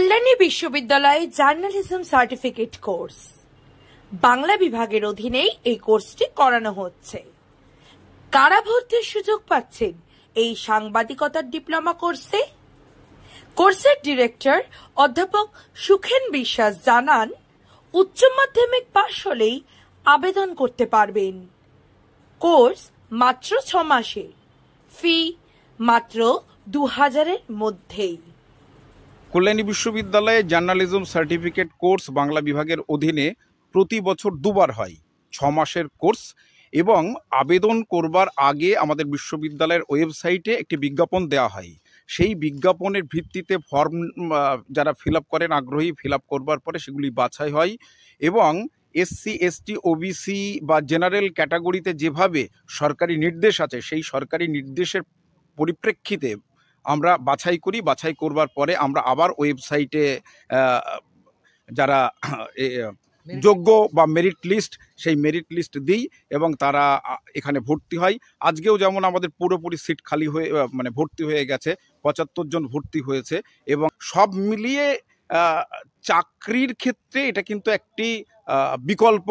কল্যাণী বিশ্ববিদ্যালয়ে journalism certificate course Bangla বিভাগের অধীনেই এই কোর্সটি করানো হচ্ছে। কারা ভর্তির সুযোগ পাচ্ছেন এই সাংবাদিকতার ডিপ্লোমা কোর্সে? কোর্সের ডিরেক্টর অধ্যাপক সুখেন বিশ্বাস জানান, উচ্চ মাধ্যমিক পাশ হলেই আবেদন করতে পারবেন। কোর্স মাত্র 6 মাসে, ফি মাত্র 2000-এর মধ্যেই। কল্যাণী বিশ্ববিদ্যালয়ে জার্নালিজম সার্টিফিকেট কোর্স বাংলা বিভাগের অধীনে প্রতি বছর 2 বার হয়, 6 মাসের কোর্স। এবং আবেদন করবার আগে আমাদের বিশ্ববিদ্যালয়ের ওয়েবসাইটে একটি বিজ্ঞাপন দেওয়া হয়। সেই বিজ্ঞাপনের ভিত্তিতে ফর্ম যারা ফিল আপ করেন, আগ্রহী ফিল আপ করবার পরে সেগুলি বাছাই হয় এবং এসসি, এসটি, ওবিসি বা জেনারেল ক্যাটাগরিতে যেভাবে সরকারি নির্দেশ আছে সেই সরকারি নির্দেশের পরিপ্রেক্ষিতে আমরা বাছাই করি। বাছাই করবার পরে আমরা আবার ওয়েবসাইটে যারা যোগ্য বা মেরিট লিস্ট, সেই মেরিট লিস্ট দিই এবং তারা এখানে ভর্তি হয়। আজকেও যেমন আমাদের পুরোপুরি সিট খালি হয়ে ভর্তি হয়ে গেছে, 75 জন ভর্তি হয়েছে। এবং সব মিলিয়ে চাকরির ক্ষেত্রে এটা কিন্তু একটি বিকল্প